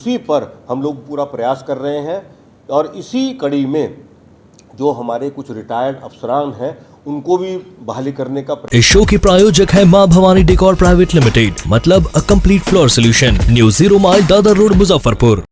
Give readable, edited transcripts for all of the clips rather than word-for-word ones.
उसी पर हम लोग पूरा प्रयास कर रहे हैं और इसी कड़ी में जो हमारे कुछ रिटायर्ड अफसरान हैं उनको भी बहाली करने का इस शो के प्रायोजक है मां भवानी डेकोर प्राइवेट लिमिटेड, मतलब a complete floor solution, new 0 mile Dadar road, Muzaffarpur.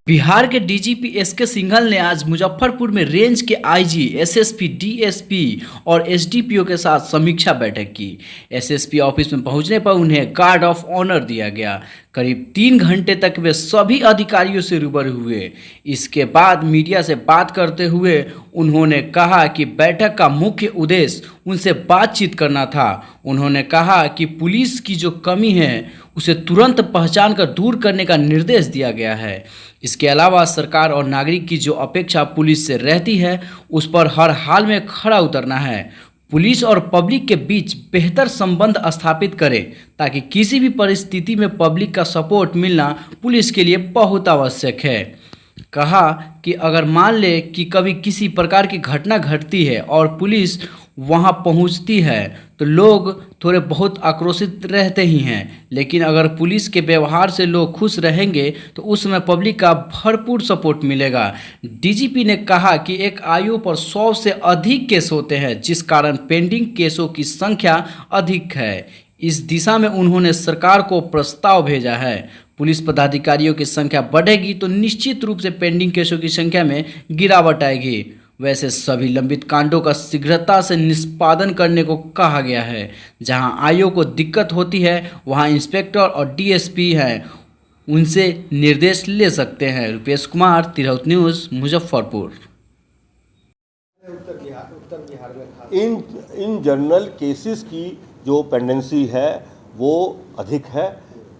Bihar के डीजीपी एसके सिंघल ने आज मुजफ्फरपुर में रेंज के आईजी, एसएसपी, डीएसपी और एसडीपीओ के साथ समीक्षा बैठक की। एसएसपी ऑफिस में पहुंचने पर उन्हें गार्ड ऑफ ऑनर दिया गया। करीब 3 घंटे तक वे सभी अधिकारियों से रूबरू हुए। इसके बाद मीडिया से बात करते हुए उन्होंने कहा कि बैठक का मुख्य उद्देश्य उनसे बातचीत करना था। उन्होंने कहा कि पुलिस की जो कमी है उसे तुरंत पहचान कर दूर करने का निर्देश दिया गया है। इसके अलावा सरकार और नागरिक की जो अपेक्षा पुलिस से रहती है उस पर हर हाल में खड़ा उतरना है। पुलिस और पब्लिक के बीच बेहतर संबंध स्थापित करें ताकि किसी भी परिस्थिति में पब्लिक का सपोर्ट मिलना पुलिस के लिए बहुत आवश्यक है। कहा कि अगर मान ले कि कभी किसी प्रकार की घटना घटती है और पुलिस वहां पहुंचती है तो लोग थोड़े बहुत आक्रोशित रहते ही हैं, लेकिन अगर पुलिस के व्यवहार से लोग खुश रहेंगे तो उस समय पब्लिक का भरपूर सपोर्ट मिलेगा। डीजीपी ने कहा कि एक आयु पर 100 से अधिक केस होते हैं, जिस कारण पेंडिंग केसों की संख्या अधिक है। इस दिशा में उन्होंने सरकार को प्रस्ताव भेजा है। पुलिस पदाधिकारियों की संख्या बढ़ेगी तो निश्चित रूप से पेंडिंग केसों की संख्या में गिरावट आएगी। वैसे सभी लंबित कांडों का शीघ्रता से निष्पादन करने को कहा गया है। जहां आयोग को दिक्कत होती है वहां इंस्पेक्टर और डीएसपी हैं, उनसे निर्देश ले सकते हैं। Rupesh Kumar, Tirhut news, Muzaffarpur. In general cases की जो पेंडेंसी है वो अधिक है।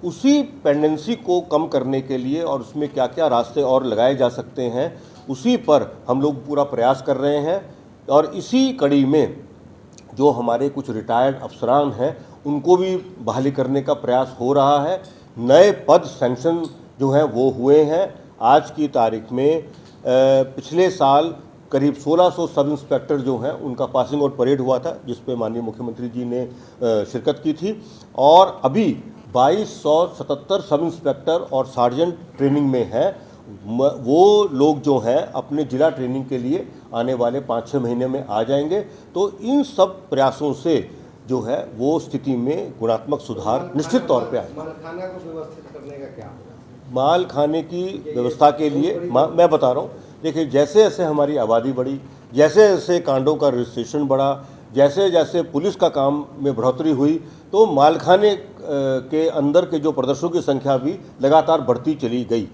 उसी पेंडेंसी को कम करने के लिए और उसमें क्या क्या रास्ते और लगाए जा सकते हैं उसी पर हम लोग पूरा प्रयास कर रहे हैं और इसी कड़ी में जो हमारे कुछ रिटायर्ड अफसरान हैं उनको भी बहाली करने का प्रयास हो रहा है। नए पद सैंक्शन जो हैं वो हुए हैं। आज की तारीख में पिछले साल करीब 1600 सब इंस्पेक्टर जो हैं उनका पासिंग आउट परेड हुआ था, जिस पे माननीय मुख्यमंत्री जी ने शिरकत की थी और अभी 2277 सब इंस्पेक्टर और सार्जेंट ट्रेनिंग में हैं। वो लोग जो हैं अपने जिला ट्रेनिंग के लिए आने वाले 5-6 महीने में आ जाएंगे। तो इन सब प्रयासों से जो है वो स्थिति में गुणात्मक सुधार निश्चित तौर पे आएगा। मालखाना को व्यवस्थित करने का क्या? माल खाने की व्यवस्था के लिए मैं बता रहा हूँ, देखिए जैसे जैसे हमारी आबादी बढ़ी, जैसे जैसे कांडों का रजिस्ट्रेशन बढ़ा, जैसे जैसे पुलिस का काम में बढ़ोतरी हुई तो मालखाने के अंदर के जो प्रदर्शनों की संख्या भी लगातार बढ़ती चली गई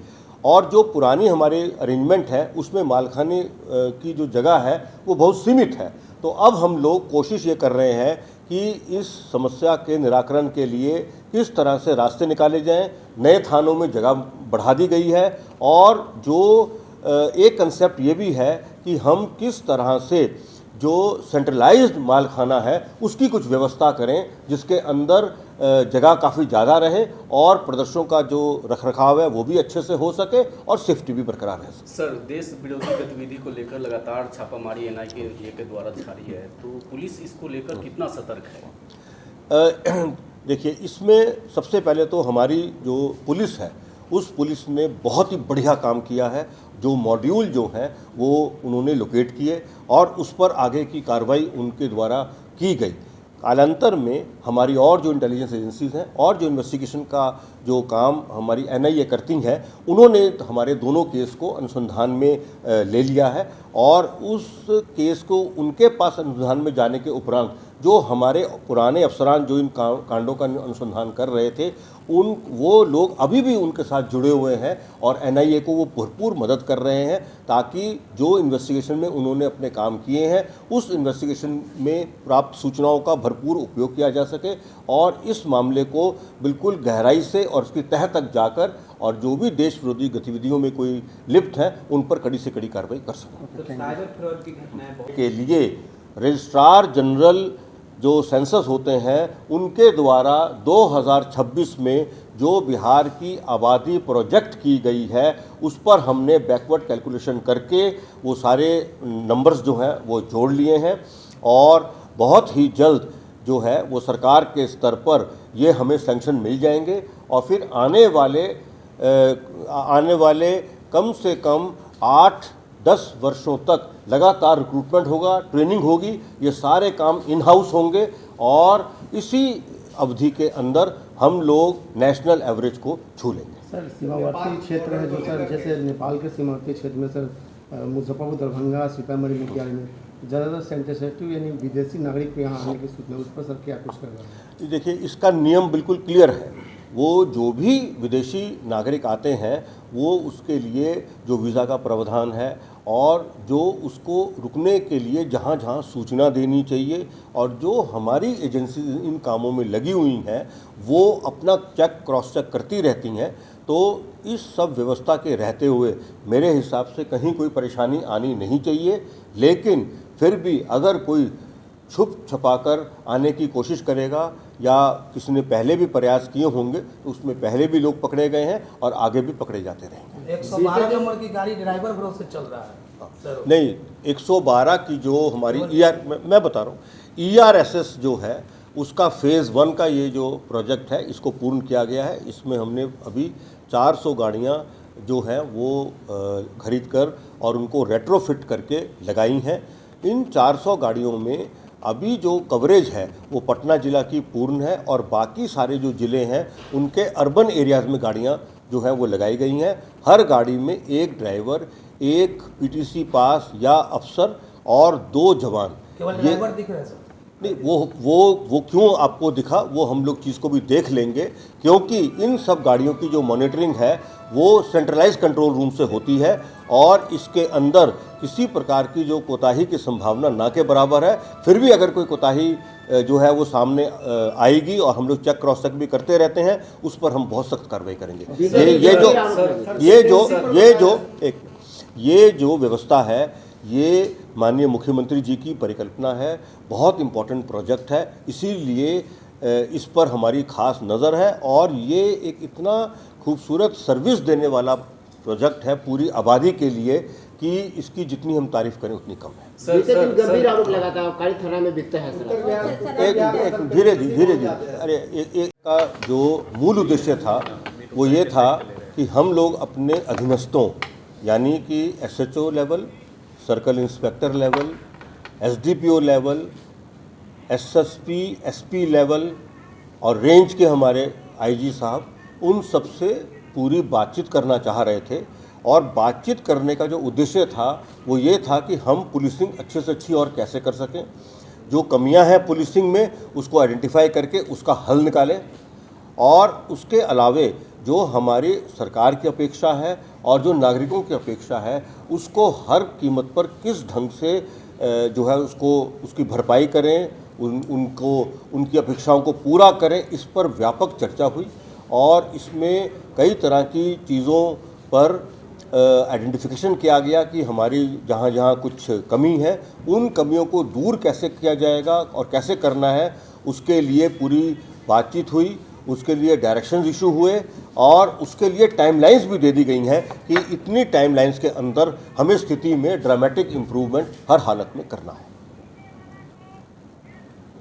और जो पुरानी हमारे अरेंजमेंट है उसमें मालखाने की जो जगह है वो बहुत सीमित है। तो अब हम लोग कोशिश ये कर रहे हैं कि इस समस्या के निराकरण के लिए किस तरह से रास्ते निकाले जाएं। नए थानों में जगह बढ़ा दी गई है और जो एक कंसेप्ट ये भी है कि हम किस तरह से जो सेंट्रलाइज्ड मालखाना है उसकी कुछ व्यवस्था करें जिसके अंदर जगह काफ़ी ज़्यादा रहे और प्रदर्शनों का जो रखरखाव है वो भी अच्छे से हो सके और सेफ्टी भी बरकरार रह सके। सर, देश विरोधी गतिविधि को लेकर लगातार छापामारी एनआईए के द्वारा जारी है, तो पुलिस इसको लेकर कितना सतर्क है? देखिए, इसमें सबसे पहले तो हमारी जो पुलिस है उस पुलिस ने बहुत ही बढ़िया काम किया है। जो मॉड्यूल जो हैं वो उन्होंने लोकेट किए और उस पर आगे की कार्रवाई उनके द्वारा की गई। कालांतर में हमारी और जो इंटेलिजेंस एजेंसीज हैं और जो इन्वेस्टिगेशन का जो काम हमारी एनआईए करती है उन्होंने हमारे दोनों केस को अनुसंधान में ले लिया है और उस केस को उनके पास अनुसंधान में जाने के उपरांत जो हमारे पुराने अफसरान जो इन कांडों का अनुसंधान कर रहे थे वो लोग अभी भी उनके साथ जुड़े हुए हैं और एनआईए को वो भरपूर मदद कर रहे हैं ताकि जो इन्वेस्टिगेशन में उन्होंने अपने काम किए हैं उस इन्वेस्टिगेशन में प्राप्त सूचनाओं का भरपूर उपयोग किया जा सके और इस मामले को बिल्कुल गहराई से और उसकी तह तक जाकर और जो भी देश विरोधी गतिविधियों में कोई लिप्त है उन पर कड़ी से कड़ी कार्रवाई कर सकें। साइबर फ्रॉड की घटनाएं के लिए रजिस्ट्रार जनरल जो सेंसस होते हैं उनके द्वारा 2026 में जो बिहार की आबादी प्रोजेक्ट की गई है उस पर हमने बैकवर्ड कैलकुलेशन करके वो सारे नंबर्स जो हैं वो जोड़ लिए हैं और बहुत ही जल्द जो है वो सरकार के स्तर पर ये हमें सैंक्शन मिल जाएंगे और फिर आने वाले कम से कम 8-10 वर्षों तक लगातार रिक्रूटमेंट होगा, ट्रेनिंग होगी, ये सारे काम इन हाउस होंगे और इसी अवधि के अंदर हम लोग नेशनल एवरेज को छू लेंगे। सर सीमावर्ती क्षेत्र है जो सर जैसे नेपाल के सीमावर्ती क्षेत्र में सर मुजफ्फरपुर, दरभंगा, सीतामढ़ी, मोतिहारी में ज़्यादातर सेंसिटिव यानी विदेशी नागरिक को यहाँ आने की सूचना, उस पर सर क्या कुछ कर रहा है? देखिए, इसका नियम बिल्कुल क्लियर है। वो जो भी विदेशी नागरिक आते हैं वो उसके लिए जो वीज़ा का प्रावधान है और जो उसको रुकने के लिए जहाँ जहाँ सूचना देनी चाहिए और जो हमारी एजेंसी इन कामों में लगी हुई हैं वो अपना चेक क्रॉस चेक करती रहती हैं। तो इस सब व्यवस्था के रहते हुए मेरे हिसाब से कहीं कोई परेशानी आनी नहीं चाहिए, लेकिन फिर भी अगर कोई छुप छुपाकर आने की कोशिश करेगा या किसी ने पहले भी प्रयास किए होंगे तो उसमें पहले भी लोग पकड़े गए हैं और आगे भी पकड़े जाते रहेंगे। 112 नंबर की गाड़ी ड्राइवर भरोसे चल रहा है नहीं, 112 की जो हमारी मैं बता रहा हूँ, ERSS जो है उसका फेज़ 1 का ये जो प्रोजेक्ट है इसको पूर्ण किया गया है। इसमें हमने अभी 400 गाड़ियाँ जो हैं वो खरीद कर और उनको रेट्रोफिट करके लगाई हैं। इन 400 गाड़ियों में अभी जो कवरेज है वो पटना ज़िला की पूर्ण है और बाकी सारे जो ज़िले हैं उनके अर्बन एरियाज़ में गाड़ियाँ जो हैं वो लगाई गई हैं। हर गाड़ी में एक ड्राइवर, एक PTC पास या अफसर और 2 जवान। केवल ड्राइवर दिख रहे हैं सर? नहीं, वो क्यों आपको दिखा वो हम लोग चीज़ को भी देख लेंगे, क्योंकि इन सब गाड़ियों की जो मॉनिटरिंग है वो सेंट्रलाइज कंट्रोल रूम से होती है और इसके अंदर किसी प्रकार की जो कोताही की संभावना ना के बराबर है। फिर भी अगर कोई कोताही जो है वो सामने आएगी और हम लोग चेक क्रॉस चेक भी करते रहते हैं, उस पर हम बहुत सख्त कार्रवाई करेंगे। ये जो व्यवस्था है ये माननीय मुख्यमंत्री जी की परिकल्पना है, बहुत इम्पोर्टेंट प्रोजेक्ट है, इसीलिए इस पर हमारी खास नज़र है और ये एक इतना खूबसूरत सर्विस देने वाला प्रोजेक्ट है पूरी आबादी के लिए कि इसकी जितनी हम तारीफ करें उतनी कम है। गंभीर आरोप लगाता है कारी थाना में बिकता है सर। धीरे धीरे अरे एक का जो मूल उद्देश्य था वो ये था कि हम लोग अपने अधीनस्थों यानी कि SHO level, circle inspector level, SDPO level, SSP, SP level और रेंज के हमारे IG साहब, उन सब से पूरी बातचीत करना चाह रहे थे और बातचीत करने का जो उद्देश्य था वो ये था कि हम पुलिसिंग अच्छे से अच्छी और कैसे कर सकें, जो कमियां हैं पुलिसिंग में उसको आइडेंटिफाई करके उसका हल निकालें और उसके अलावे जो हमारी सरकार की अपेक्षा है और जो नागरिकों की अपेक्षा है उसको हर कीमत पर किस ढंग से जो है उसकी भरपाई करें, उनकी अपेक्षाओं को पूरा करें, इस पर व्यापक चर्चा हुई और इसमें कई तरह की चीज़ों पर आइडेंटिफिकेशन किया गया कि हमारी जहाँ जहाँ कुछ कमी है उन कमियों को दूर कैसे किया जाएगा और कैसे करना है, उसके लिए पूरी बातचीत हुई, उसके लिए डायरेक्शंस इशू हुए और उसके लिए टाइमलाइंस भी दे दी गई हैं कि इतनी टाइमलाइंस के अंदर हमें स्थिति में ड्रामेटिक इम्प्रूवमेंट हर हालत में करना है।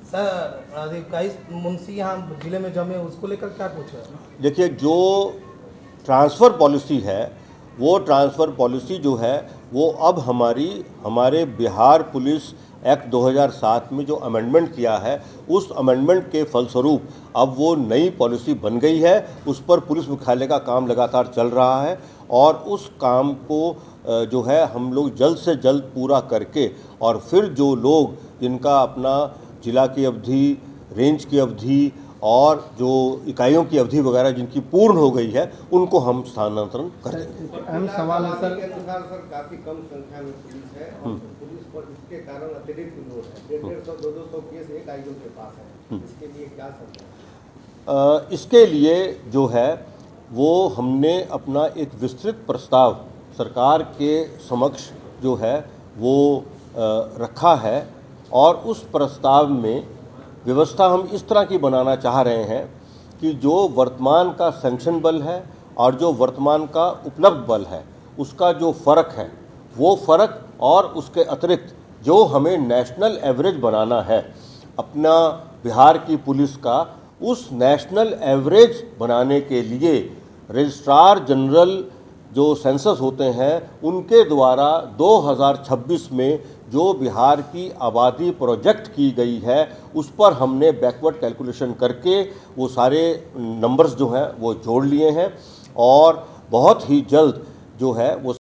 सर कई मुंशी यहाँ जिले में जमे उसको लेकर क्या कुछ है? देखिए, जो ट्रांसफ़र पॉलिसी है वो ट्रांसफ़र पॉलिसी जो है वो अब हमारे बिहार पुलिस एक्ट 2007 में जो अमेंडमेंट किया है उस अमेंडमेंट के फलस्वरूप अब वो नई पॉलिसी बन गई है। उस पर पुलिस मुख्यालय का काम लगातार चल रहा है और उस काम को जो है हम लोग जल्द से जल्द पूरा करके और फिर जो लोग जिनका अपना जिला की अवधि, रेंज की अवधि और जो इकाइयों की अवधि वगैरह जिनकी पूर्ण हो गई है उनको हम स्थानांतरण कर देंगे। अहम सवाल है सर, काफी कम संख्या में पुलिस है और पुलिस पर इसके कारण अतिरिक्त लोड है, 150-200 केस एक आईओ के पास है, इसके लिए क्या समझा? इसके लिए जो है वो हमने अपना एक विस्तृत प्रस्ताव सरकार के समक्ष जो है वो रखा है और उस प्रस्ताव में व्यवस्था हम इस तरह की बनाना चाह रहे हैं कि जो वर्तमान का सैंक्शन बल है और जो वर्तमान का उपलब्ध बल है उसका जो फ़र्क है वो फ़र्क और उसके अतिरिक्त जो हमें नेशनल एवरेज बनाना है, अपना बिहार की पुलिस का उस नेशनल एवरेज बनाने के लिए रजिस्ट्रार जनरल जो सेंसस होते हैं उनके द्वारा 2026 में जो बिहार की आबादी प्रोजेक्ट की गई है उस पर हमने बैकवर्ड कैलकुलेशन करके वो सारे नंबर्स जो हैं वो जोड़ लिए हैं और बहुत ही जल्द जो है वो